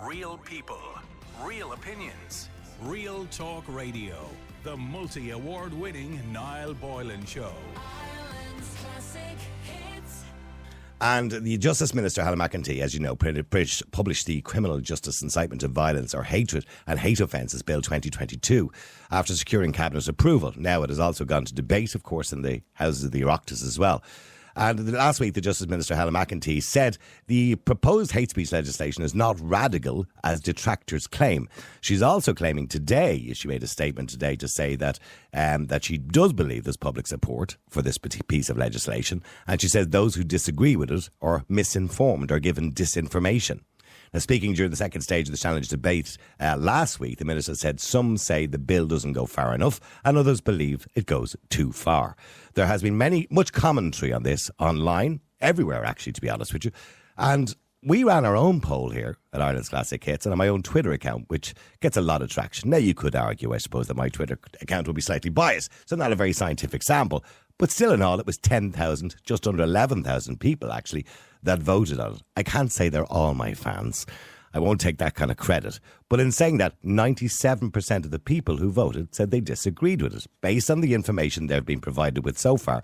Real people, real opinions, Real Talk Radio. The multi-award-winning Niall Boylan Show. And the Justice Minister, Helen McEntee, as you know, published the Criminal Justice Incitement of Violence or Hatred and Hate Offences Bill 2022 after securing Cabinet approval. Now it has also gone to debate, of course, in the Houses of the Oireachtas as well. And last week, the Justice Minister, Helen McEntee, said the proposed hate speech legislation is not radical, as detractors claim. She's also claiming today, she made a statement today to say that that she does believe there's public support for this piece of legislation. And she says those who disagree with it are misinformed or given disinformation. Now, speaking during the second stage of the challenge debate last week, the Minister said some say the bill doesn't go far enough and others believe it goes too far. There has been much commentary on this online, everywhere actually, to be honest with you. And we ran our own poll here at Ireland's Classic Hits and on my own Twitter account, which gets a lot of traction. Now, you could argue, I suppose, that my Twitter account will be slightly biased, so not a very scientific sample. But still in all, it was 10,000, just under 11,000 people actually, that voted on it. I can't say they're all my fans. I won't take that kind of credit. But in saying that, 97% of the people who voted said they disagreed with it, based on the information they've been provided with so far.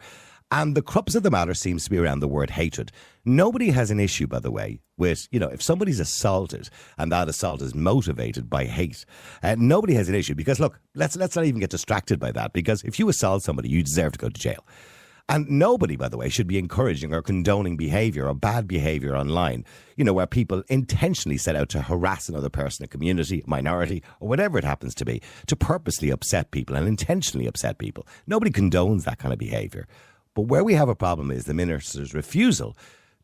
And the crux of the matter seems to be around the word hatred. Nobody has an issue, by the way, with, if somebody's assaulted and that assault is motivated by hate, nobody has an issue. Because, look, let's not even get distracted by that. Because if you assault somebody, you deserve to go to jail. And nobody, by the way, should be encouraging or condoning behaviour or bad behaviour online, where people intentionally set out to harass another person, a community, minority, or whatever it happens to be, to purposely upset people and intentionally upset people. Nobody condones that kind of behaviour. But where we have a problem is the Minister's refusal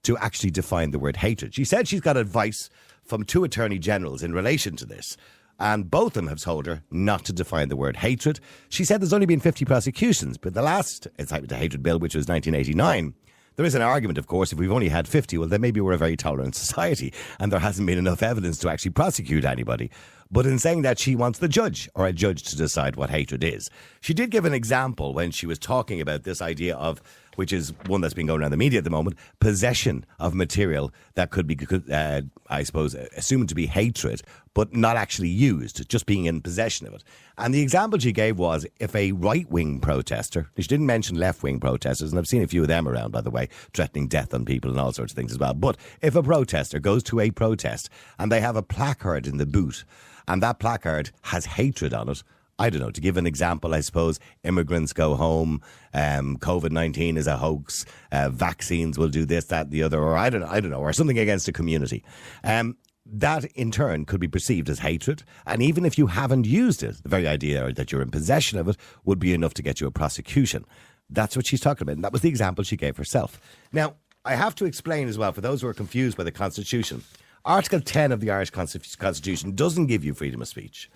to actually define the word hatred. She said she's got advice from 2 Attorney Generals in relation to this, and both of them have told her not to define the word hatred. She said there's only been 50 prosecutions, but the last incitement to hatred bill, which was 1989, there is an argument, of course, if we've only had 50, well, then maybe we're a very tolerant society and there hasn't been enough evidence to actually prosecute anybody. But in saying that, she wants the judge or a judge to decide what hatred is. She did give an example when she was talking about this idea of, which is one that's been going around the media at the moment, possession of material that could be, I suppose, assumed to be hatred, but not actually used, just being in possession of it. And the example she gave was if a right-wing protester, she didn't mention left-wing protesters, and I've seen a few of them around, by the way, threatening death on people and all sorts of things as well. But if a protester goes to a protest and they have a placard in the boot, and that placard has hatred on it, I don't know, to give an example, I suppose, immigrants go home, COVID-19 is a hoax, vaccines will do this, that, and the other, or I don't know, or something against a community. That, in turn, could be perceived as hatred. And even if you haven't used it, the very idea that you're in possession of it would be enough to get you a prosecution. That's what she's talking about. And that was the example she gave herself. Now, I have to explain as well, for those who are confused by the Constitution, Article 10 of the Irish Constitution doesn't give you freedom of speech.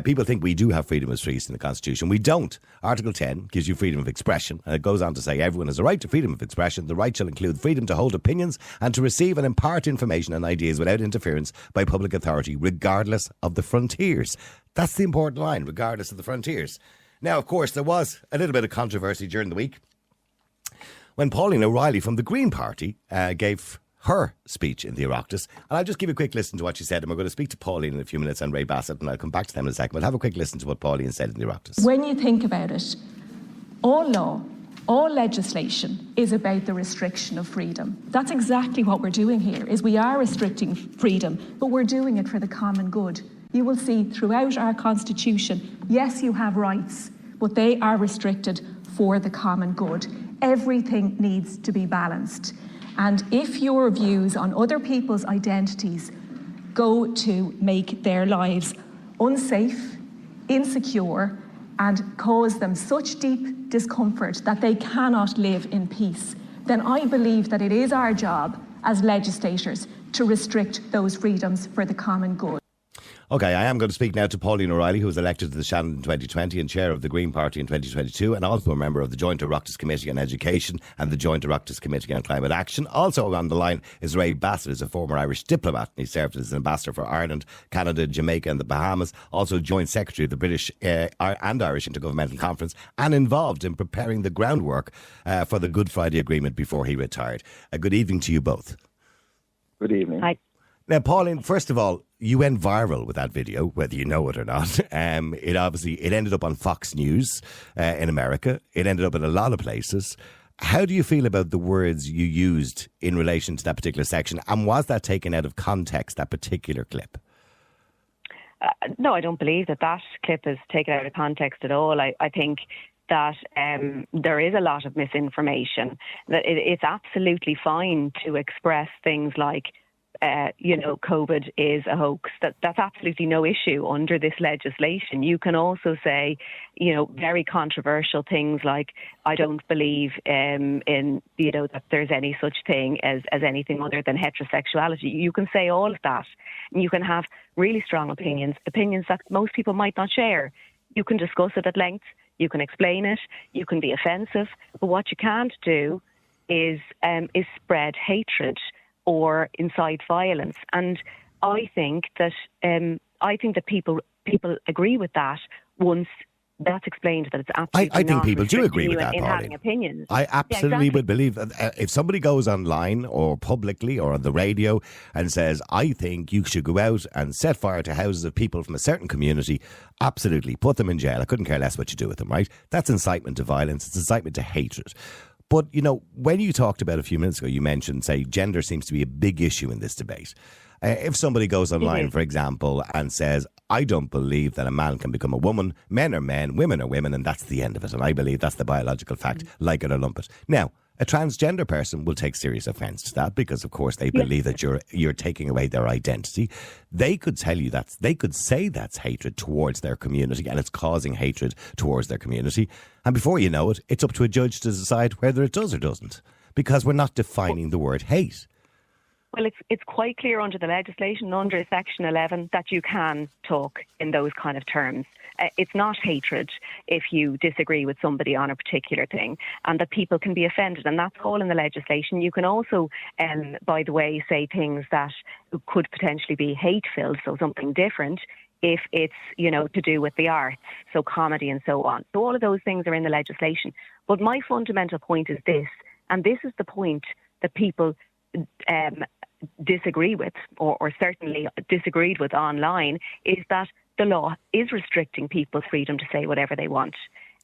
People think we do have freedom of speech in the Constitution. We don't. Article 10 gives you freedom of expression, and it goes on to say everyone has a right to freedom of expression. The right shall include freedom to hold opinions and to receive and impart information and ideas without interference by public authority, regardless of the frontiers. That's the important line, regardless of the frontiers. Now, of course, there was a little bit of controversy during the week when Pauline O'Reilly from the Green Party gave her speech in the Oireachtas. And I'll just give a quick listen to what she said, and we're going to speak to Pauline in a few minutes and Ray Bassett, and I'll come back to them in a second. But have a quick listen to what Pauline said in the Oireachtas. When you think about it, all law, all legislation is about the restriction of freedom. That's exactly what we're doing here, is we are restricting freedom, but we're doing it for the common good. You will see throughout our Constitution, yes, you have rights, but they are restricted for the common good. Everything needs to be balanced. And if your views on other people's identities go to make their lives unsafe, insecure, and cause them such deep discomfort that they cannot live in peace, then I believe that it is our job as legislators to restrict those freedoms for the common good. OK, I am going to speak now to Pauline O'Reilly, who was elected to the Shannon in 2020 and chair of the Green Party in 2022, and also a member of the Joint Oireachtas Committee on Education and the Joint Oireachtas Committee on Climate Action. Also on the line is Ray Bassett, who's a former Irish diplomat. He served as an ambassador for Ireland, Canada, Jamaica and the Bahamas, also Joint Secretary of the British and Irish Intergovernmental Conference, and involved in preparing the groundwork for the Good Friday Agreement before he retired. Good evening to you both. Good evening. Hi. Now, Pauline, first of all, you went viral with that video, whether you know it or not. It ended up on Fox News in America. It ended up in a lot of places. How do you feel about the words you used in relation to that particular section? And was that taken out of context, that particular clip? No, I don't believe that clip is taken out of context at all. I think that there is a lot of misinformation, that it's absolutely fine to express things like, COVID is a hoax. That's absolutely no issue under this legislation. You can also say, very controversial things like, I don't believe that there's any such thing as anything other than heterosexuality. You can say all of that. And you can have really strong opinions that most people might not share. You can discuss it at length. You can explain it. You can be offensive. But what you can't do is spread hatred or incite violence. And I think that people agree with that once that's explained, that it's absolutely I think people do agree with that, in Pauline. having opinions. I absolutely would believe that if somebody goes online or publicly or on the radio and says, I think you should go out and set fire to houses of people from a certain community, absolutely, put them in jail. I couldn't care less what you do with them, right? That's incitement to violence. It's incitement to hatred. But, when you talked about a few minutes ago, you mentioned, say, gender seems to be a big issue in this debate. If somebody goes online, for example, and says, I don't believe that a man can become a woman, men are men, women are women, and that's the end of it. And I believe that's the biological fact, like it or lump it. Now, a transgender person will take serious offence to that because, of course, they believe that you're taking away their identity. They could tell you they could say that's hatred towards their community and it's causing hatred towards their community. And before you know it, it's up to a judge to decide whether it does or doesn't, because we're not defining the word hate. Well, it's quite clear under the legislation, under Section 11, that you can talk in those kind of terms. It's not hatred if you disagree with somebody on a particular thing, and that people can be offended, and that's all in the legislation. You can also, by the way, say things that could potentially be hate-filled, so something different, if it's, to do with the arts, so comedy and so on. So all of those things are in the legislation. But my fundamental point is this, and this is the point that people disagree with, or certainly disagreed with online, is that the law is restricting people's freedom to say whatever they want.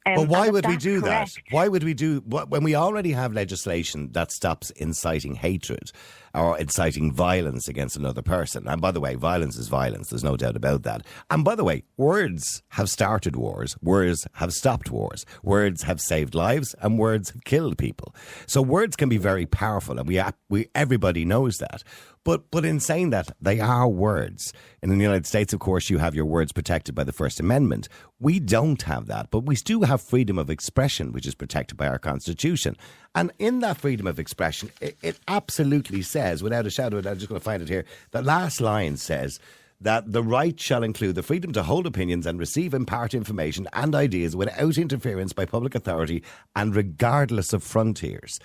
But why would we do that? Why would we do when we already have legislation that stops inciting hatred or inciting violence against another person? And by the way, violence is violence. There's no doubt about that. And by the way, words have started wars. Words have stopped wars. Words have saved lives, and words have killed people. So words can be very powerful, and everybody knows that. But in saying that, they are words. And in the United States, of course, you have your words protected by the First Amendment. We don't have that, but we do have freedom of expression, which is protected by our Constitution. And in that freedom of expression, it absolutely says, without a shadow of a doubt, I'm just going to find it here, the last line says that the right shall include the freedom to hold opinions and receive, impart information and ideas without interference by public authority and regardless of frontiers.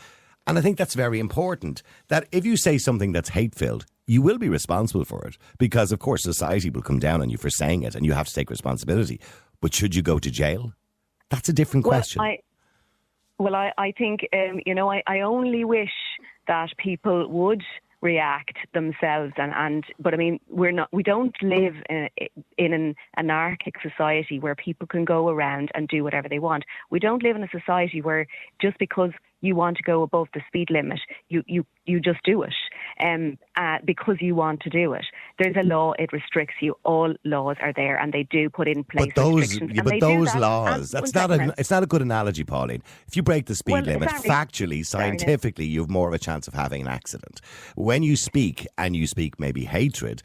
And I think that's very important, that if you say something that's hate-filled, you will be responsible for it because, of course, society will come down on you for saying it and you have to take responsibility. But should you go to jail? That's a different question. I think, I only wish that people would react themselves but I mean, we don't live in an anarchic society where people can go around and do whatever they want. We don't live in a society where just because you want to go above the speed limit, you just do it because you want to do it. There's a law, it restricts you. All laws are there and they do put in place restrictions. But those laws, it's not a good analogy, Pauline. If you break the speed limit, factually, scientifically, you have more of a chance of having an accident. When you speak, and you speak maybe hatred,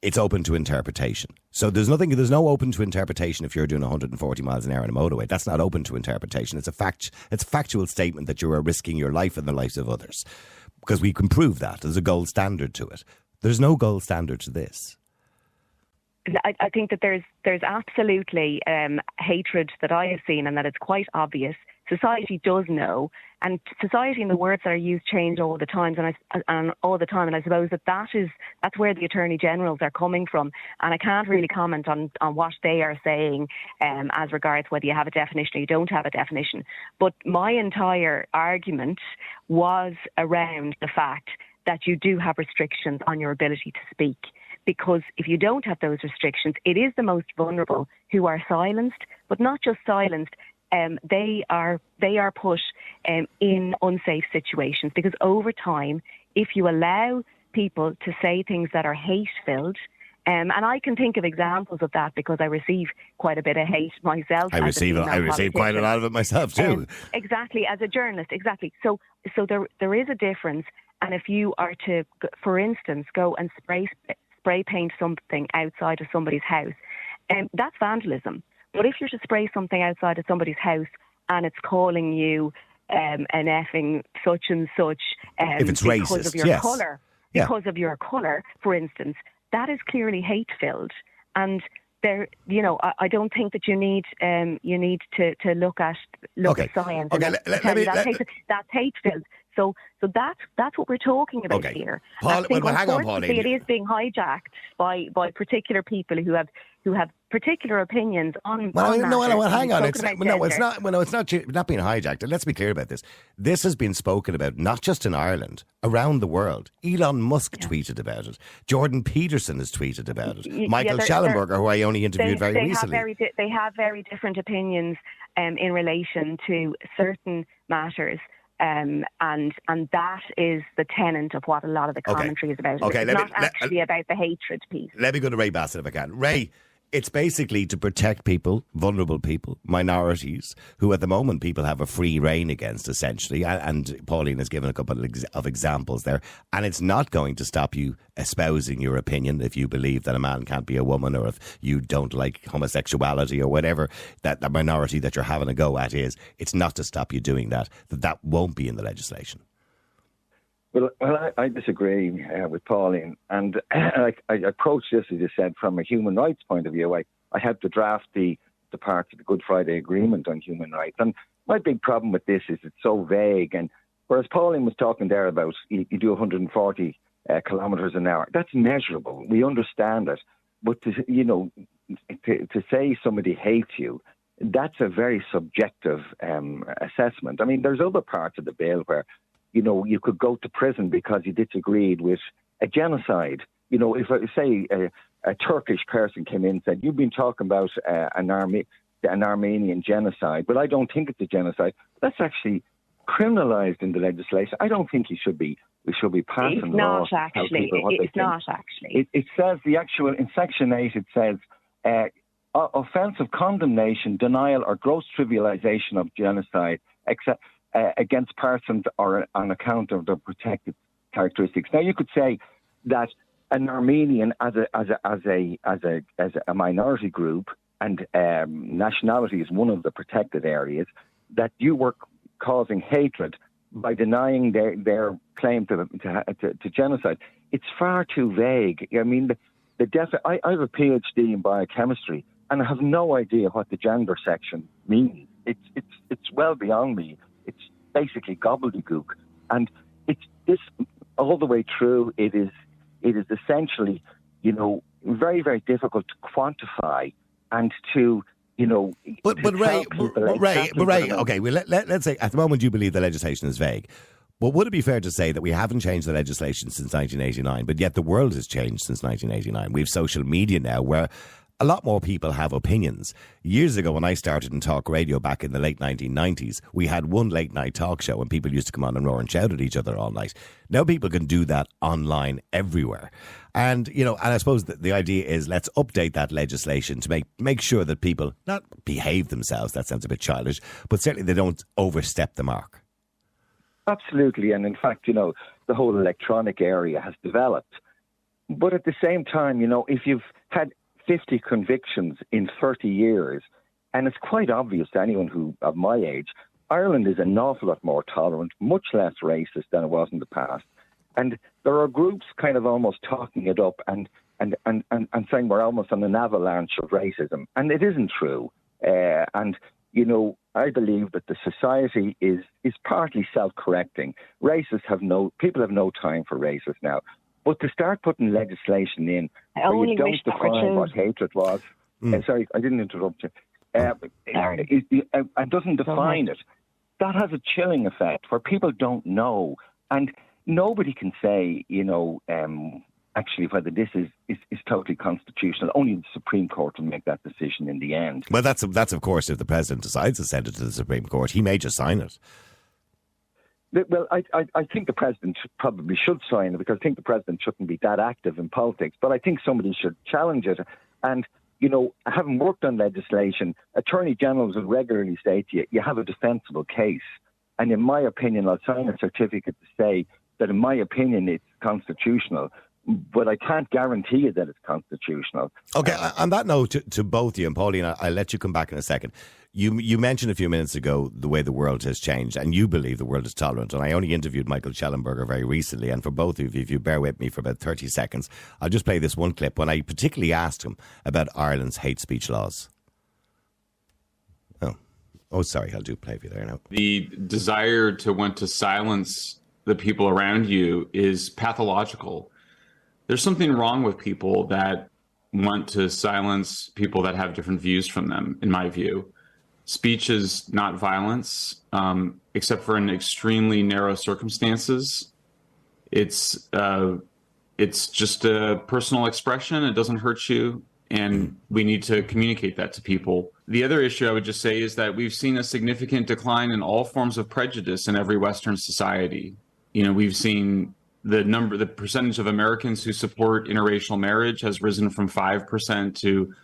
it's open to interpretation. So there's no open to interpretation if you're doing 140 miles an hour on a motorway. That's not open to interpretation. It's a factual statement that you are risking your life and the lives of others. Because we can prove that. There's a gold standard to it. There's no gold standard to this. I think that there's absolutely hatred that I have seen, and that it's quite obvious. Society does know, and society and the words that are used change all the time, and I suppose that's where the Attorney Generals are coming from, and I can't really comment on what they are saying as regards whether you have a definition or you don't have a definition. But my entire argument was around the fact that you do have restrictions on your ability to speak. Because if you don't have those restrictions, it is the most vulnerable who are silenced, but not just silenced. They are put in unsafe situations, because over time, if you allow people to say things that are hate-filled, and I can think of examples of that because I receive quite a bit of hate myself. I receive quite a lot of it myself too. Exactly, as a journalist, exactly. So there is a difference. And if you are to, for instance, go and spray paint something outside of somebody's house, that's vandalism. But if you're to spray something outside of somebody's house and it's calling you an effing such and such if it's because racist, of your yes. colour, because of your colour, for instance, that is clearly hate-filled. And there, I don't think that you need to look at science. Okay, that's hate-filled. So that's what we're talking about here. Paul, I think hang on, Pauline. It is being hijacked by particular people who have particular opinions on. Hang on. It's not being hijacked. And let's be clear about this. This has been spoken about not just in Ireland, around the world. Elon Musk tweeted about it. Jordan Peterson has tweeted about it. Michael Schellenberger, who I only interviewed very recently. They have very different opinions in relation to certain matters. And that is the tenet of what a lot of the commentary is about. Okay, it's not actually about the hatred piece. Let me go to Ray Bassett if I can. Ray, it's basically to protect people, vulnerable people, minorities, who at the moment people have a free rein against, essentially. And Pauline has given a couple of examples there. And it's not going to stop you espousing your opinion if you believe that a man can't be a woman, or if you don't like homosexuality, or whatever that the minority that you're having a go at is. It's not to stop you doing that. That won't be in the legislation. Well, I disagree with Pauline, and I approach this, as you said, from a human rights point of view. I helped to draft the part of the Good Friday Agreement on human rights, and my big problem with this is it's so vague. And whereas Pauline was talking there about you do 140 kilometres an hour, that's measurable. We understand it, but to say somebody hates you, that's a very subjective assessment. I mean, there's other parts of the bill where you could go to prison because you disagreed with a genocide. If say a Turkish person came in and said, "You've been talking about an Armenian genocide, but I don't think it's a genocide." That's actually criminalised in the legislation. I don't think we should be passing laws. It's not actually. It says in Section 8. It says offensive condemnation, denial, or gross trivialisation of genocide, except against persons or on account of their protected characteristics. Now, you could say that an Armenian as a minority group, and nationality is one of the protected areas, that you were causing hatred by denying their claim to genocide. It's far too vague. I mean, I have a PhD in biochemistry, and I have no idea what the gender section means. It's well beyond me. It's basically gobbledygook, and it's this all the way through. It is essentially, very, very difficult to quantify and to, But Ray, okay. Well, let's say at the moment you believe the legislation is vague. But would it be fair to say that we haven't changed the legislation since 1989, but yet the world has changed since 1989? We have social media now where a lot more people have opinions. Years ago, when I started in talk radio back in the late 1990s, we had one late night talk show and people used to come on and roar and shout at each other all night. Now people can do that online everywhere. And, and I suppose that the idea is let's update that legislation to make sure that people not behave themselves. That sounds a bit childish, but certainly they don't overstep the mark. Absolutely. And in fact, the whole electronic area has developed. But at the same time, if you've had 50 convictions in 30 years, and it's quite obvious to anyone who of my age, Ireland is an awful lot more tolerant, much less racist than it was in the past. And there are groups kind of almost talking it up and saying we're almost on an avalanche of racism. And it isn't true. I believe that the society is partly self-correcting. People have no time for racists now. But to start putting legislation in where you don't define what hatred was, sorry, I didn't interrupt you, and doesn't define it, that has a chilling effect where people don't know. And, nobody can say, actually whether this is totally constitutional. Only the Supreme Court will make that decision in the end. Well, that's of course, if the President decides to send it to the Supreme Court, he may just sign it. Well, I think the President probably should sign it, because I think the President shouldn't be that active in politics. But I think somebody should challenge it. And, having worked on legislation, Attorney Generals will regularly say to you, you have a defensible case. And in my opinion, I'll sign a certificate to say that in my opinion it's constitutional. But I can't guarantee you that it's constitutional. Okay, on that note, to both of you, and Pauline, I'll let you come back in a second. You mentioned a few minutes ago the way the world has changed, and you believe the world is tolerant. And I only interviewed Michael Schellenberger very recently, and for both of you, if you bear with me for about 30 seconds, I'll just play this one clip when I particularly asked him about Ireland's hate speech laws. Oh, sorry, I'll do play for you there now. The desire to want to silence the people around you is pathological. There's something wrong with people that want to silence people that have different views from them, in my view. Speech is not violence, except for in extremely narrow circumstances. It's just a personal expression. It doesn't hurt you, and we need to communicate that to people. The other issue I would just say is that we've seen a significant decline in all forms of prejudice in every Western society. We've seen the percentage of Americans who support interracial marriage has risen from 5% to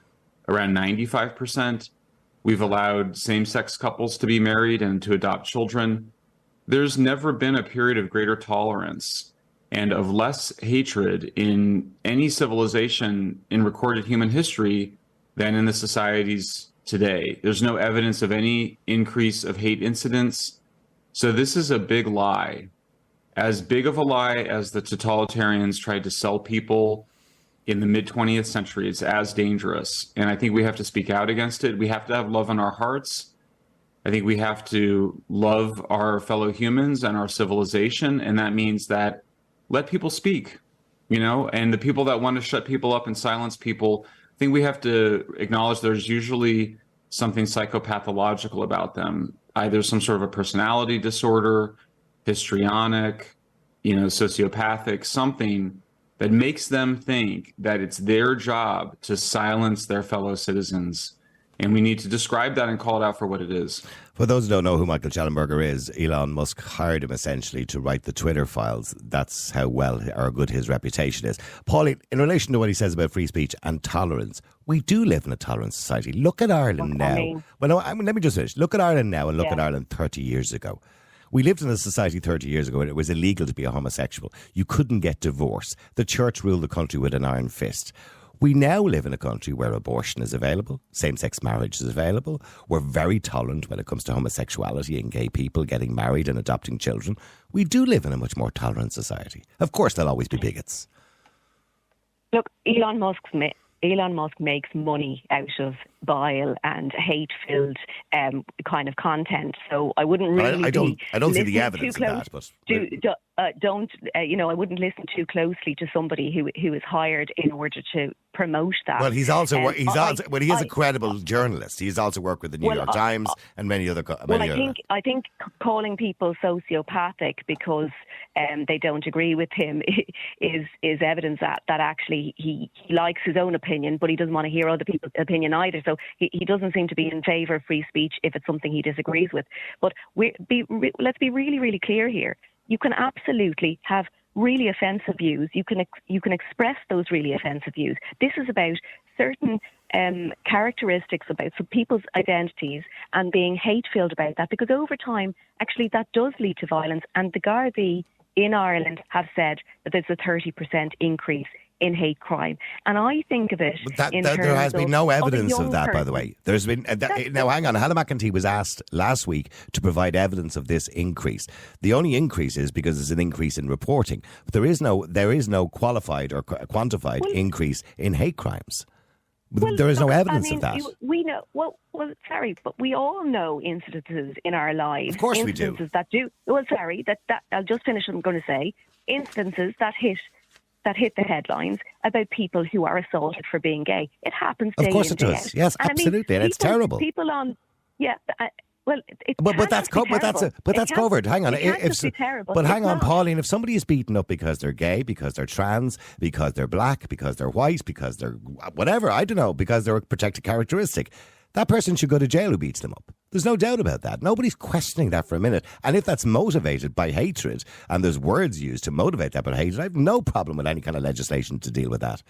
around 95%. We've allowed same-sex couples to be married and to adopt children. There's never been a period of greater tolerance and of less hatred in any civilization in recorded human history than in the societies today. There's no evidence of any increase of hate incidents. So this is a big lie. As big of a lie as the totalitarians tried to sell people in the mid-20th century. It's as dangerous. And I think we have to speak out against it. We have to have love in our hearts. I think we have to love our fellow humans and our civilization. And that means that let people speak, and the people that want to shut people up and silence people, I think we have to acknowledge there's usually something psychopathological about them, either some sort of a personality disorder, histrionic, sociopathic, something that makes them think that it's their job to silence their fellow citizens. And we need to describe that and call it out for what it is. For those who don't know who Michael Schellenberger is, Elon Musk hired him essentially to write the Twitter files. That's how well or good his reputation is. Pauline, in relation to what he says about free speech and tolerance, we do live in a tolerant society. Look at Ireland now. Let me just finish. Look at Ireland now and look at Ireland 30 years ago. We lived in a society 30 years ago and it was illegal to be a homosexual. You couldn't get divorced. The church ruled the country with an iron fist. We now live in a country where abortion is available, same-sex marriage is available. We're very tolerant when it comes to homosexuality and gay people getting married and adopting children. We do live in a much more tolerant society. Of course, there'll always be bigots. Look, Elon Musk makes money out of bile and hate-filled kind of content. So I wouldn't really. I don't see the evidence of that, but I wouldn't listen too closely to somebody who is hired in order to promote that. Well, he is a credible journalist. He's also worked with the New York Times and many other. I think calling people sociopathic because they don't agree with him is evidence that actually he likes his own opinion, but he doesn't want to hear other people's opinion either. So he doesn't seem to be in favour of free speech if it's something he disagrees with. But let's be really, really clear here. You can absolutely have really offensive views. You can express those really offensive views. This is about certain characteristics about some people's identities and being hate-filled about that, because over time, actually, that does lead to violence. And the Gardaí in Ireland have said that there's a 30% increase in hate crime. And I think of it there has been no evidence of that, by the way. There's been now hang on. Hannah McEntee was asked last week to provide evidence of this increase. The only increase is because there's an increase in reporting. But there is no qualified or quantified increase in hate crimes. There is no evidence of that. We know. Sorry, but we all know incidences in our lives. Of course we do. That do. Well, sorry. That I'll just finish what I'm going to say. Instances that hit the headlines about people who are assaulted for being gay. It happens day in, day out. Of course it does. Yes, absolutely. And it's terrible. Well, but that's covered. Hang on. But hang on, Pauline. If somebody is beaten up because they're gay, because they're trans, because they're black, because they're white, because they're whatever, I don't know, because they're a protected characteristic, that person should go to jail who beats them up. There's no doubt about that. Nobody's questioning that for a minute. And if that's motivated by hatred, and there's words used to motivate that by hatred, I have no problem with any kind of legislation to deal with that.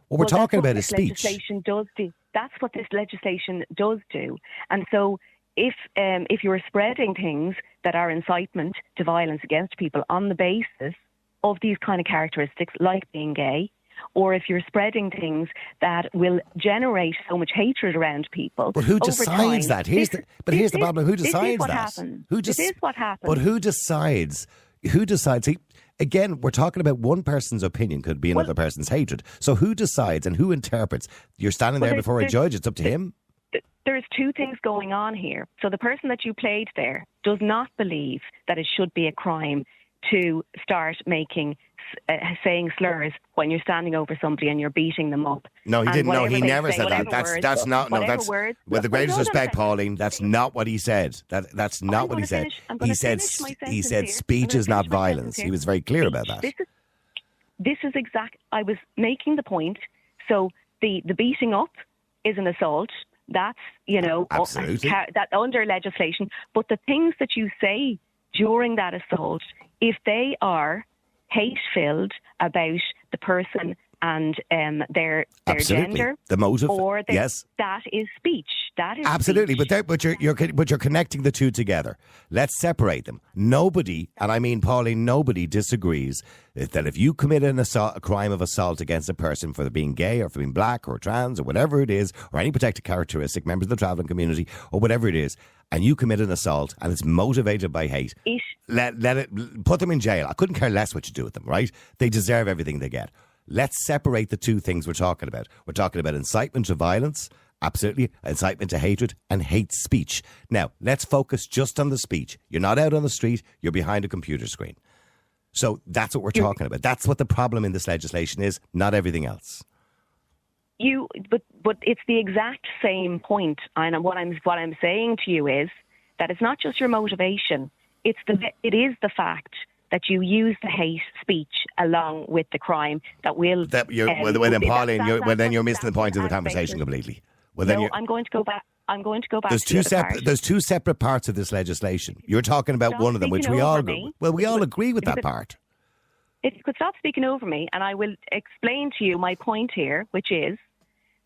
What we're talking about is speech. That's what this legislation does do. And so if you're spreading things that are incitement to violence against people on the basis of these kind of characteristics, like being gay, or if you're spreading things that will generate so much hatred around people. But who decides that? Here's the problem. Who decides that? This is what happens. But who decides? Who decides? Again, we're talking about one person's opinion could be another person's hatred. So who decides and who interprets? You're standing there before a judge. It's up to him. There's two things going on here. So the person that you played there does not believe that it should be a crime to start saying slurs when you're standing over somebody and you're beating them up. No, he didn't. No, he never said that. That's not. No, that's words, with the greatest respect, Pauline. That's not what he said. That's not what he said. He said speech is not violence. He was very clear about that. This is exact. I was making the point. So the beating up is an assault. That's absolutely that under legislation. But the things that you say during that assault, if they are hate-filled about the person and their gender, the motive, yes, that is speech. That is absolutely. Speech. But you're connecting the two together. Let's separate them. Nobody, and I mean Pauline, nobody disagrees that if you commit a crime of assault against a person for being gay or for being black or trans or whatever it is, or any protected characteristic, members of the travelling community or whatever it is, and you commit an assault and it's motivated by hate, let it put them in jail. I couldn't care less what you do with them, right? They deserve everything they get. Let's separate the two things we're talking about. We're talking about incitement to violence, absolutely, incitement to hatred, and hate speech. Now, let's focus just on the speech. You're not out on the street, you're behind a computer screen. So that's what we're talking about. That's what the problem in this legislation is, not everything else. But it's the exact same point. And what I'm saying to you is that it's not just your motivation. It is the fact that you use the hate speech along with the crime that will. Then Pauline, you're missing the point of the conversation completely. I'm going to go back. There's two separate parts of this legislation. You're talking about one of them, which we all agree. Well, we all agree with that part. If you could stop speaking over me, and I will explain to you my point here, which is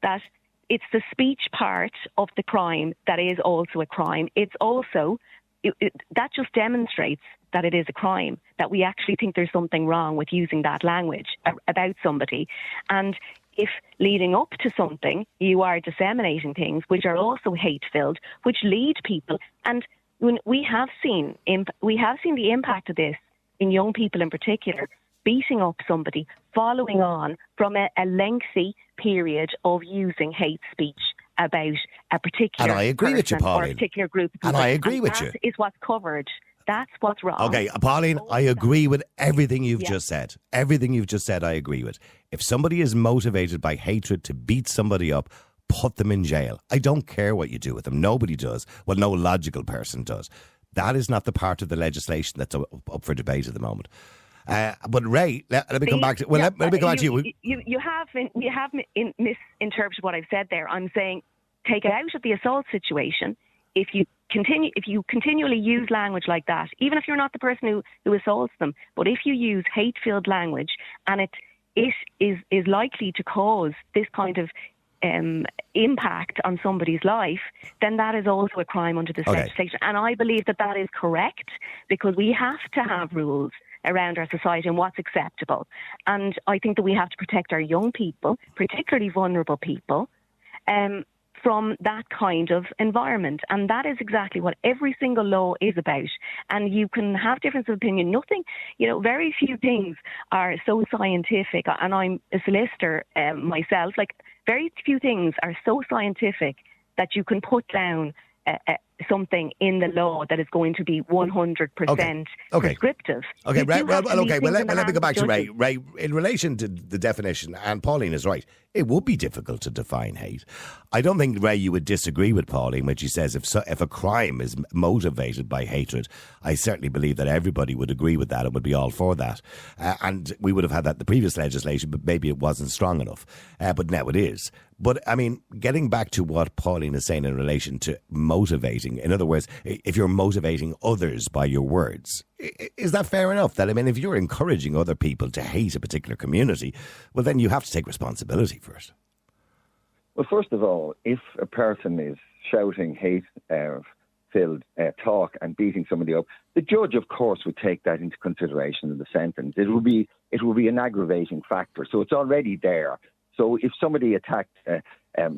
that it's the speech part of the crime that is also a crime. It's also that just demonstrates that it is a crime, that we actually think there's something wrong with using that language about somebody. And if leading up to something, you are disseminating things which are also hate-filled, which lead people. And when we have seen the impact of this in young people in particular, beating up somebody, following on from a lengthy period of using hate speech about a particular and I agree with you, Pauline. Or a particular group of people. And I agree with you. That is what's covered. That's what's wrong. Okay, Pauline, I agree with everything you've just said. Everything you've just said, I agree with. If somebody is motivated by hatred to beat somebody up, put them in jail. I don't care what you do with them. Nobody does. Well, no logical person does. That is not the part of the legislation that's up for debate at the moment. But Ray, let me come back to. Well, let me go back to you. You have misinterpreted what I've said there. I'm saying take it out of the assault situation. If you continually use language like that, even if you're not the person who assaults them, but if you use hate-filled language and it is likely to cause this kind of impact on somebody's life, then that is also a crime under this legislation. And I believe that is correct, because we have to have rules around our society and what's acceptable. And I think that we have to protect our young people, particularly vulnerable people, from that kind of environment. And that is exactly what every single law is about. And you can have difference of opinion. Nothing, very few things are so scientific. And I'm a solicitor myself. Like, very few things are so scientific that you can put down something in the law that is going to be 100% prescriptive. Okay, right. Well, let me go back to Ray. Ray, in relation to the definition, and Pauline is right, it would be difficult to define hate. I don't think, Ray, you would disagree with Pauline when she says if a crime is motivated by hatred. I certainly believe that everybody would agree with that and would be all for that. And we would have had that in the previous legislation, but maybe it wasn't strong enough. But now it is. But, I mean, getting back to what Pauline is saying in relation to motivating, in other words, if you're motivating others by your words, is that fair enough? That, I mean, if you're encouraging other people to hate a particular community, well, then you have to take responsibility for it. Well, first of all, if a person is shouting hate-filled talk and beating somebody up, the judge, of course, would take that into consideration in the sentence. It will be an aggravating factor, so it's already there. So if somebody attacked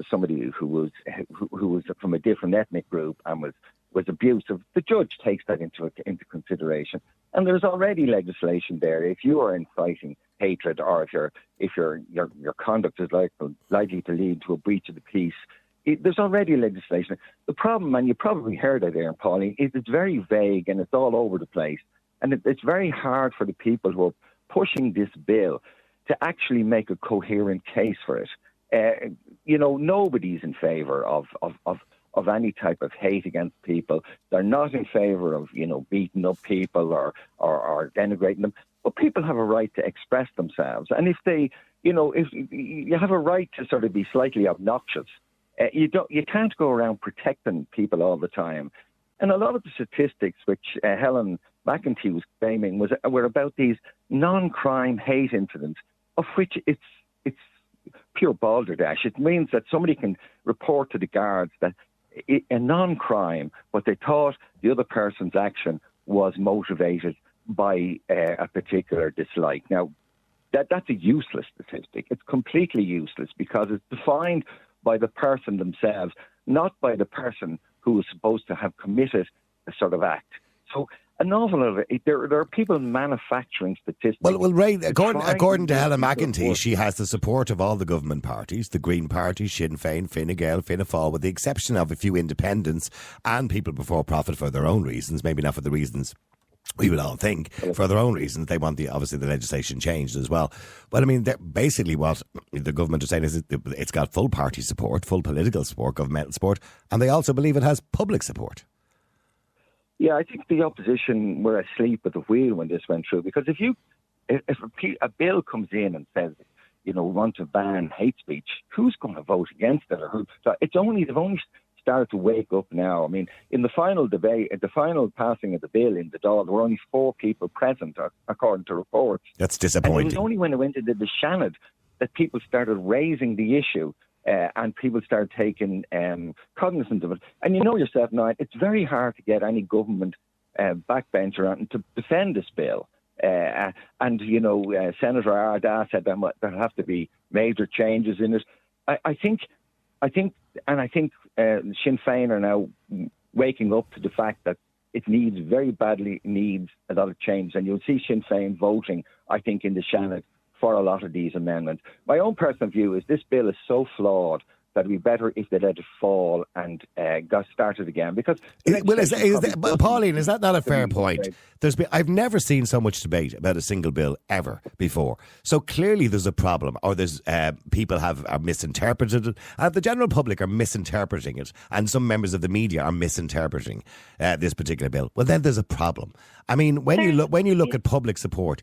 somebody who was from a different ethnic group and was abusive, the judge takes that into consideration. And there's already legislation there. If you are inciting hatred, or if your conduct is likely to lead to a breach of the peace, there's already legislation. The problem, and you probably heard it there, Pauline, is it's very vague and it's all over the place. And it's very hard for the people who are pushing this bill to actually make a coherent case for it. Nobody's in favour of any type of hate against people. They're not in favour of, beating up people or denigrating them. But people have a right to express themselves. And if they, if you have a right to sort of be slightly obnoxious, you can't go around protecting people all the time. And a lot of the statistics which Helen McEntee was claiming were about these non-crime hate incidents, of which it's pure balderdash. It means that somebody can report to the guards that a non-crime, but they thought the other person's action was motivated by a particular dislike. Now, that's a useless statistic. It's completely useless because it's defined by the person themselves, not by the person who is supposed to have committed a sort of act. So an awful lot of it, there are people manufacturing statistics. Well, Ray, according to Helen McEntee, she has the support of all the government parties, the Green Party, Sinn Féin, Fine Gael, Fianna Fáil, with the exception of a few independents and people before profit for their own reasons, maybe not for the reasons we would all think. For their own reasons, they want obviously the legislation changed as well. But I mean, basically what the government are saying is it's got full party support, full political support, governmental support, and they also believe it has public support. Yeah, I think the opposition were asleep at the wheel when this went through, because if a bill comes in and says, we want to ban hate speech, who's going to vote against it? They've only started to wake up now. I mean, in the final debate, the final passing of the bill in the Dáil, there were only 4 people present, according to reports. That's disappointing. And it was only when it went into the Seanad that people started raising the issue. And people start taking cognizance of it. And you know yourself now, it's very hard to get any government backbencher to defend this bill. Senator Ardagh said there have to be major changes in it. I think Sinn Féin are now waking up to the fact that it very badly needs a lot of change. And you'll see Sinn Féin voting, I think, in the Seanad for a lot of these amendments. My own personal view is this bill is so flawed that it'd be better if they let it fall and got started again. Because Pauline, is that not a fair point? I've never seen so much debate about a single bill ever before. So clearly there's a problem, or there's people are misinterpreted it, and the general public are misinterpreting it, and some members of the media are misinterpreting this particular bill. Well, then there's a problem. I mean, when you look at public support,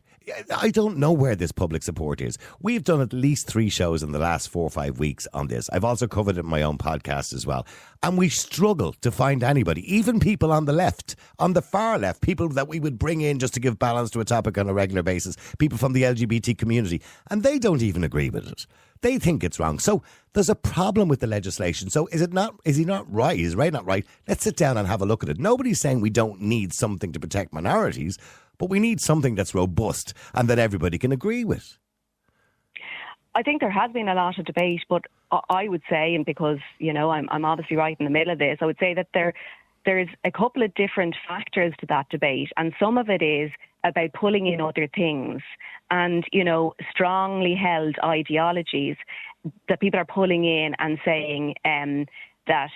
I don't know where this public support is. We've done at least 3 shows in the last 4 or 5 weeks on this. I've also covered it in my own podcast as well. And we struggle to find anybody, even people on the left, on the far left, people that we would bring in just to give balance to a topic on a regular basis, people from the LGBT community, and they don't even agree with it. They think it's wrong. So there's a problem with the legislation. So is he not right? Is Ray not right? Let's sit down and have a look at it. Nobody's saying we don't need something to protect minorities, but we need something that's robust and that everybody can agree with. I think there has been a lot of debate, but I would say, and because, I'm obviously right in the middle of this, I would say that there's a couple of different factors to that debate, and some of it is about pulling in other things and, strongly held ideologies that people are pulling in and saying that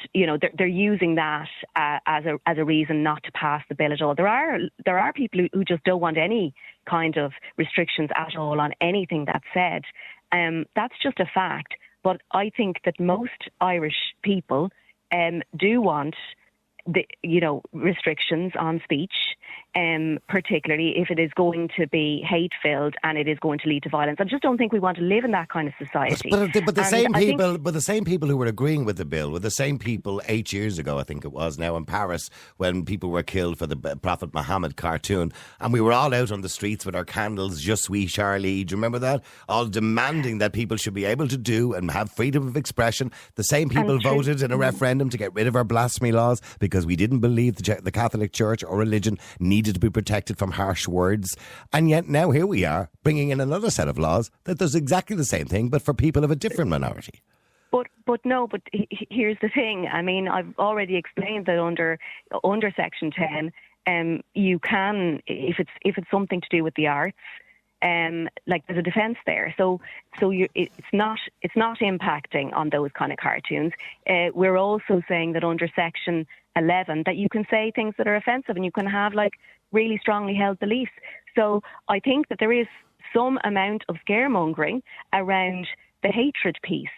they're using that as a reason not to pass the bill at all. There are people who just don't want any kind of restrictions at all on anything that's said. That's just a fact. But I think that most Irish people do want restrictions on speech, particularly if it is going to be hate-filled and it is going to lead to violence. I just don't think we want to live in that kind of society. But the same people who were agreeing with the bill were the same people 8 years ago, I think it was now, in Paris, when people were killed for the Prophet Muhammad cartoon, and we were all out on the streets with our candles, Je suis Charlie. Do you remember that? All demanding that people should be able to do and have freedom of expression. The same people voted in a referendum to get rid of our blasphemy laws because we didn't believe the Catholic Church or religion needed to be protected from harsh words. And yet now here we are bringing in another set of laws that does exactly the same thing, but for people of a different minority. But here's the thing. I mean, I've already explained that under Section 10, you can, if it's something to do with the arts, there's a defence there, so it's not impacting on those kind of cartoons. We're also saying that under Section 11 that you can say things that are offensive and you can have really strongly held beliefs. So I think that there is some amount of scaremongering around the hatred piece.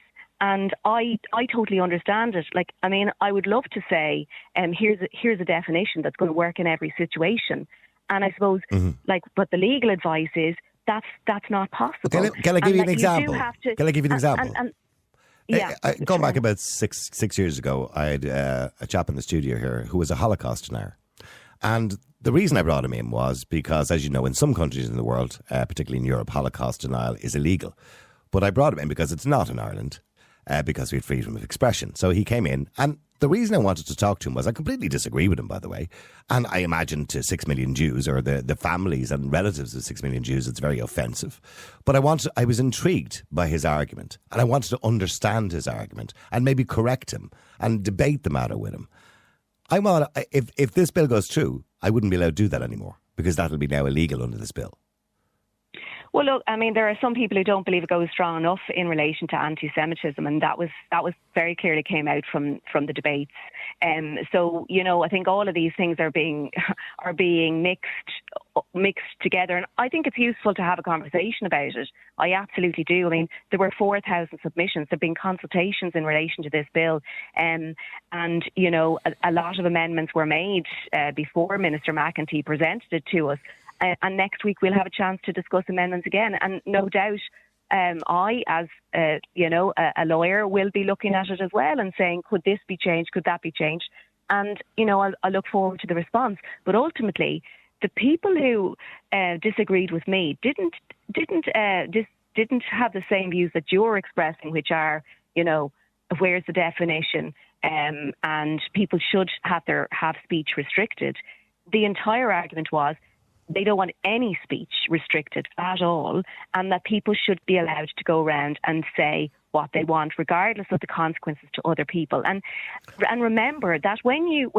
And I totally understand it. I would love to say, here's a definition that's going to work in every situation. And I suppose, but the legal advice is that's not possible. Can I give you an example? Can I give you an example? Yeah. Going back about six years ago, I had a chap in the studio here who was a Holocaust denier. And the reason I brought him in was because, as you know, in some countries in the world, particularly in Europe, Holocaust denial is illegal. But I brought him in because it's not in Ireland, because we had freedom of expression. So he came in, and the reason I wanted to talk to him was I completely disagree with him, by the way. And I imagine to 6 million Jews, or the families and relatives of 6 million Jews, it's very offensive. But I was intrigued by his argument, and I wanted to understand his argument and maybe correct him and debate the matter with him. If this bill goes through, I wouldn't be allowed to do that anymore, because that'll be now illegal under this bill. Well, look, I mean, there are some people who don't believe it goes strong enough in relation to anti-Semitism, and that was very clearly came out from the debates. So, I think all of these things are being mixed together, and I think it's useful to have a conversation about it. I absolutely do. I mean, there were 4,000 submissions. There have been consultations in relation to this bill, and a lot of amendments were made before Minister McEntee presented it to us. And next week we'll have a chance to discuss amendments again. And no doubt I, as a lawyer, will be looking at it as well and saying, could this be changed? Could that be changed? And, I look forward to the response. But ultimately, the people who disagreed with me didn't have the same views that you're expressing, which are, where's the definition? And people should have speech restricted. The entire argument was, they don't want any speech restricted at all, and that people should be allowed to go around and say what they want, regardless of the consequences to other people. And remember that when you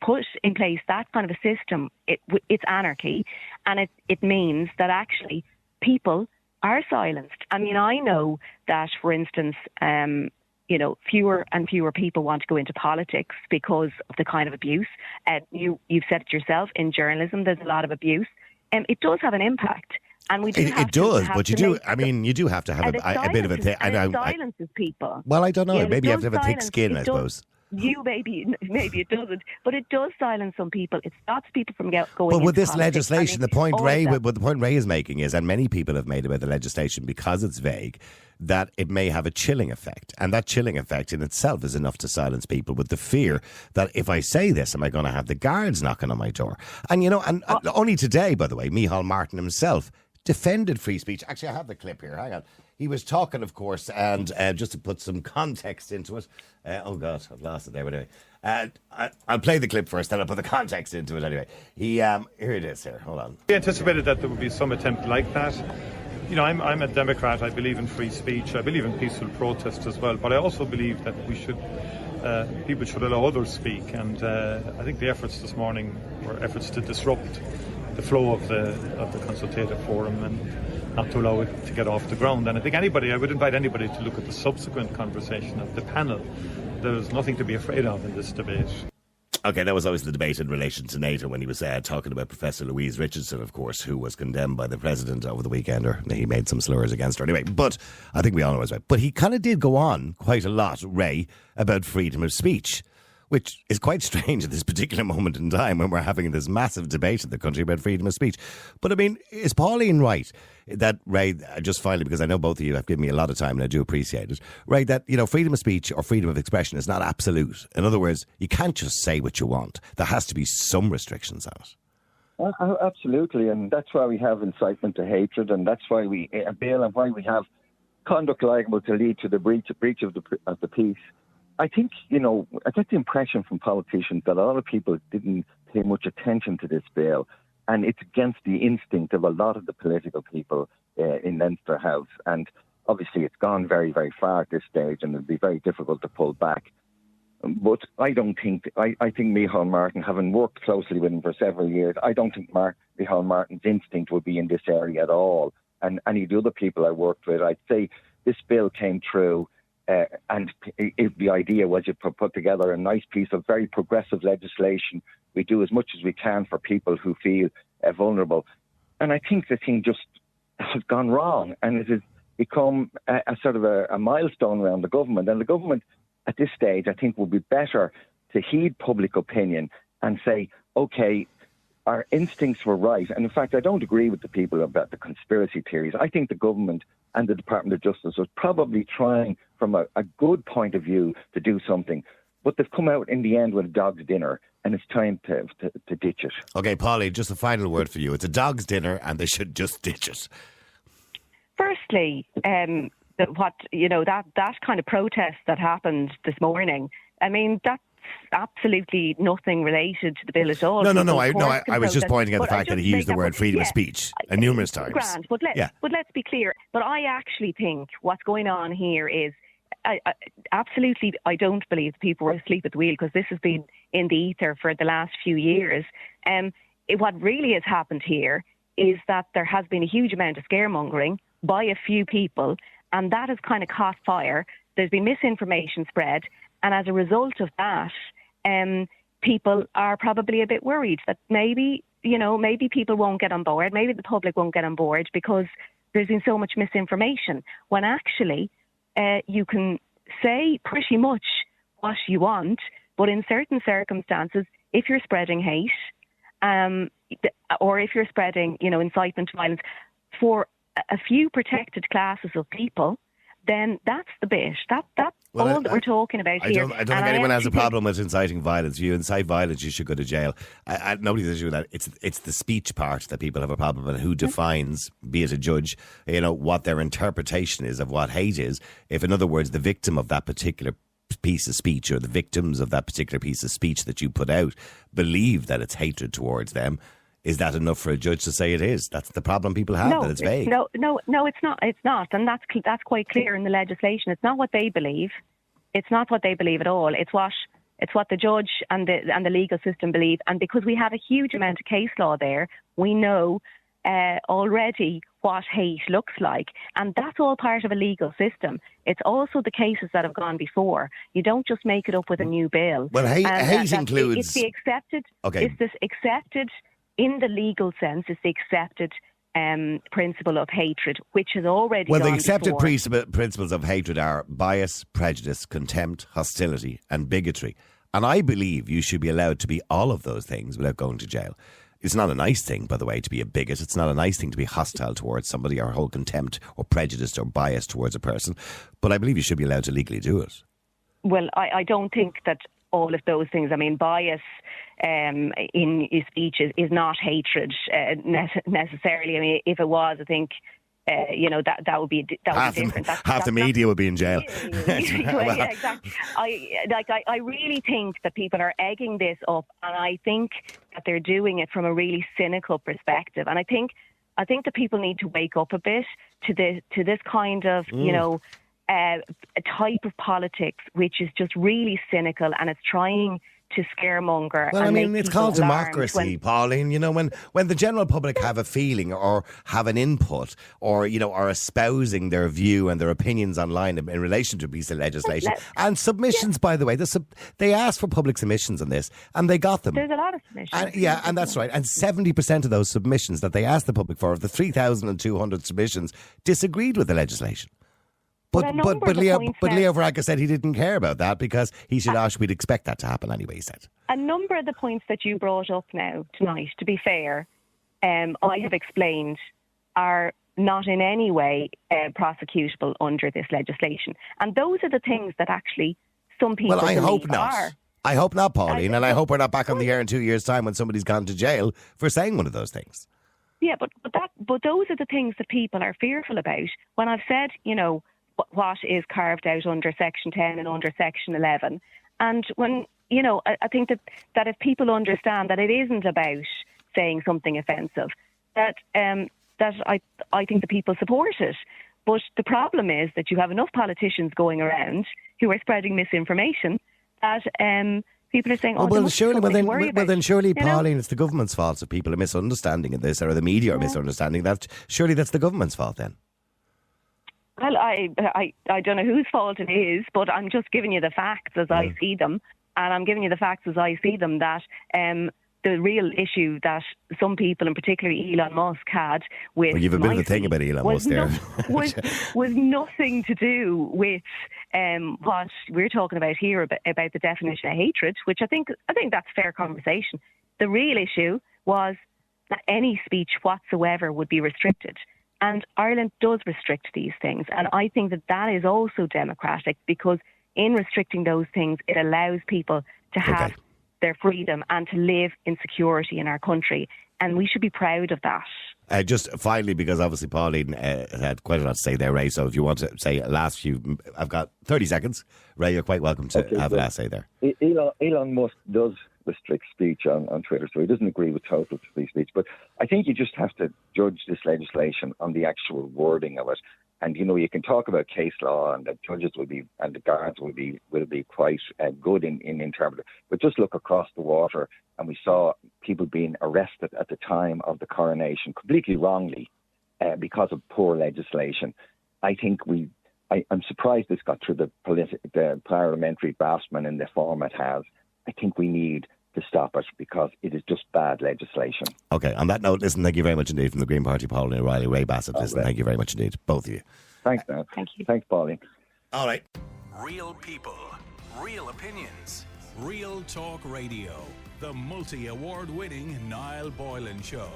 put in place that kind of a system, it's anarchy, and it means that actually people are silenced. I mean, I know that, for instance, fewer and fewer people want to go into politics because of the kind of abuse. You've said it yourself, in journalism there's a lot of abuse. It does have an impact. And we do it does, but you do have to have a bit of a thing. And it silences people. Well, I don't know. Maybe you have to have a thick skin, I suppose. Maybe it doesn't, but it does silence some people. It stops people from going. Well, with this politics. legislation, the point Ray is making is, and many people have made about the legislation because it's vague, that it may have a chilling effect, and that chilling effect in itself is enough to silence people with the fear that if I say this, am I going to have the guards knocking on my door? And only today, by the way, Micheál Martin himself defended free speech. Actually, I have the clip here. Hang on. He was talking, of course, and just to put some context into it. Oh, God, I've lost it there. But anyway, I'll play the clip first, then I'll put the context into it anyway. Here it is here. Hold on. We anticipated that there would be some attempt like that. I'm a Democrat. I believe in free speech. I believe in peaceful protest as well. But I also believe that people should allow others speak. And I think the efforts this morning were efforts to disrupt the flow of the consultative forum. And not to allow it to get off the ground. And I think I would invite anybody to look at the subsequent conversation of the panel. There's nothing to be afraid of in this debate. Okay, that was always the debate in relation to NATO when he was talking about Professor Louise Richardson, of course, who was condemned by the president over the weekend, or he made some slurs against her anyway. But I think we all know it's right. But he kind of did go on quite a lot, Ray, about freedom of speech, which is quite strange at this particular moment in time when we're having this massive debate in the country about freedom of speech. But I mean, is Pauline right that, Ray, just finally, because I know both of you have given me a lot of time and I do appreciate it, Ray, that, freedom of speech or freedom of expression is not absolute. In other words, you can't just say what you want. There has to be some restrictions on it. Absolutely, and that's why we have incitement to hatred, and that's why a bill, and why we have conduct liable to lead to the breach of the peace. I think, I get the impression from politicians that a lot of people didn't pay much attention to this bill, and it's against the instinct of a lot of the political people in Leinster House. And obviously it's gone very, very far at this stage, and it'll be very difficult to pull back. But I think Micheál Martin, having worked closely with him for several years, I don't think Micheál Martin's instinct would be in this area at all. And any of the other people I worked with, I'd say this bill came through, and the idea was you put together a nice piece of very progressive legislation. We do as much as we can for people who feel vulnerable. And I think the thing just has gone wrong, and it has become a sort of a milestone around the government. And the government at this stage, I think, would be better to heed public opinion and say, OK, our instincts were right. And in fact, I don't agree with the people about the conspiracy theories. I think the government and the Department of Justice was probably trying from a good point of view to do something. But they've come out in the end with a dog's dinner, and it's time to ditch it. OK, Pauline, just a final word for you. It's a dog's dinner and they should just ditch it. Firstly, that kind of protest that happened this morning, I mean, that's absolutely nothing related to the bill at all. No. I was just pointing out the fact that he used the word freedom of speech numerous times. Grand, but let's be clear. But I actually think what's going on here is, I don't believe people were asleep at the wheel, because this has been in the ether for the last few years. What really has happened here is that there has been a huge amount of scaremongering by a few people, and that has kind of caught fire. There's been misinformation spread, and as a result of that, people are probably a bit worried that maybe people won't get on board, maybe the public won't get on board because there's been so much misinformation, when actually you can say pretty much what you want, but in certain circumstances, if you're spreading hate, or if you're spreading, incitement to violence for a few protected classes of people, then that's the bit. That's all that we're talking about here. I don't think anyone has a problem with inciting violence. If you incite violence, you should go to jail. Nobody's issue with that. It's the speech part that people have a problem with. Who defines, be it a judge, what their interpretation is of what hate is. If, in other words, the victim of that particular piece of speech, or the victims of that particular piece of speech that you put out, believe that it's hatred towards them, is that enough for a judge to say it is? That's the problem people have, that it's vague. No, it's not. It's not, and that's quite clear in the legislation. It's not what they believe. It's not what they believe at all. It's what the judge and the legal system believe. And because we have a huge amount of case law there, we know already what hate looks like, and that's all part of a legal system. It's also the cases that have gone before. You don't just make it up with a new bill. Well, hate includes. It's the accepted. Okay. It's this accepted. In the legal sense, it's the accepted principle of hatred, which has already Well, gone the accepted before. principles of hatred are bias, prejudice, contempt, hostility and bigotry. And I believe you should be allowed to be all of those things without going to jail. It's not a nice thing, by the way, to be a bigot. It's not a nice thing to be hostile towards somebody or hold contempt or prejudice or bias towards a person. But I believe you should be allowed to legally do it. Well, I don't think that all of those things. I mean, bias in speech is not hatred necessarily. I mean, if it was, I think that would be different. Half the media would be in jail. Yeah, exactly. I really think that people are egging this up, and I think that they're doing it from a really cynical perspective. And I think that people need to wake up a bit to this kind of a type of politics which is just really cynical, and it's trying to scaremonger. Well, and I mean, make it's people called alarmed democracy, Pauline. You know, when the general public have a feeling or have an input or, you know, are espousing their view and their opinions online in relation to a piece of legislation and submissions, by the way, they asked for public submissions on this and they got them. There's a lot of submissions. And that's right. And 70% of those submissions that they asked the public for, of the 3,200 submissions, disagreed with the legislation. But Leo Varadkar said he didn't care about that because he said, we'd expect that to happen anyway, he said. A number of the points that you brought up now tonight, to be fair, I have explained are not in any way prosecutable under this legislation. And those are the things that actually some people Well, I hope believe not. are. I hope not, Pauline, and I hope we're not back on the air in 2 years' time when somebody's gone to jail for saying one of those things. Yeah, but those are the things that people are fearful about. When I've said, you know, what is carved out under Section 10 and under Section 11. And when, you know, I think that if people understand that it isn't about saying something offensive, that I think the people support it. But the problem is that you have enough politicians going around who are spreading misinformation that people are saying, surely, Pauline, it's the government's fault if people are misunderstanding this, or the media are misunderstanding that. Surely that's the government's fault then. Well, I don't know whose fault it is, but I'm just giving you the facts as I see them. And I'm giving you the facts as I see them, that the real issue that some people, and particularly Elon Musk, had with... Well, you've a bit of a thing about Elon Musk there. was nothing to do with what we're talking about here, about the definition of hatred, which I think that's fair conversation. The real issue was that any speech whatsoever would be restricted. And Ireland does restrict these things. And I think that is also democratic, because in restricting those things, it allows people to have their freedom and to live in security in our country. And we should be proud of that. Just finally, because obviously Pauline had quite a lot to say there, Ray. So if you want to say last few, I've got 30 seconds. Ray, you're quite welcome to have a last say there. Elon Musk does restrict speech on Twitter, so he doesn't agree with total free speech. But I think you just have to judge this legislation on the actual wording of it. And, you know, you can talk about case law and the judges will be, and the guards will be quite good in interpreting. But just look across the water, and we saw people being arrested at the time of the coronation completely wrongly because of poor legislation. I think I'm surprised this got through the parliamentary draftsman in the form it has. I think we need to stop it because it is just bad legislation. Okay, on that note, listen, thank you very much indeed from the Green Party, Pauline O'Reilly, Ray Bassett. Thank you very much indeed, both of you. Thanks, man. Thank you. Thanks, Pauline. All right. Real people, real opinions, Real Talk Radio, the multi-award winning Niall Boylan Show.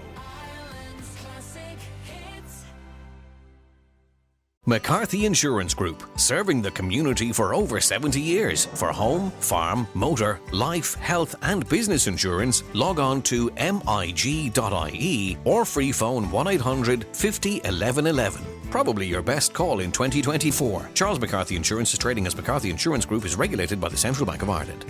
McCarthy Insurance Group, serving the community for over 70 years. For home, farm, motor, life, health and business insurance, log on to mig.ie or free phone 1800 50 11 11. Probably your best call in 2024. Charles McCarthy Insurance is trading as McCarthy Insurance Group, is regulated by the Central Bank of Ireland.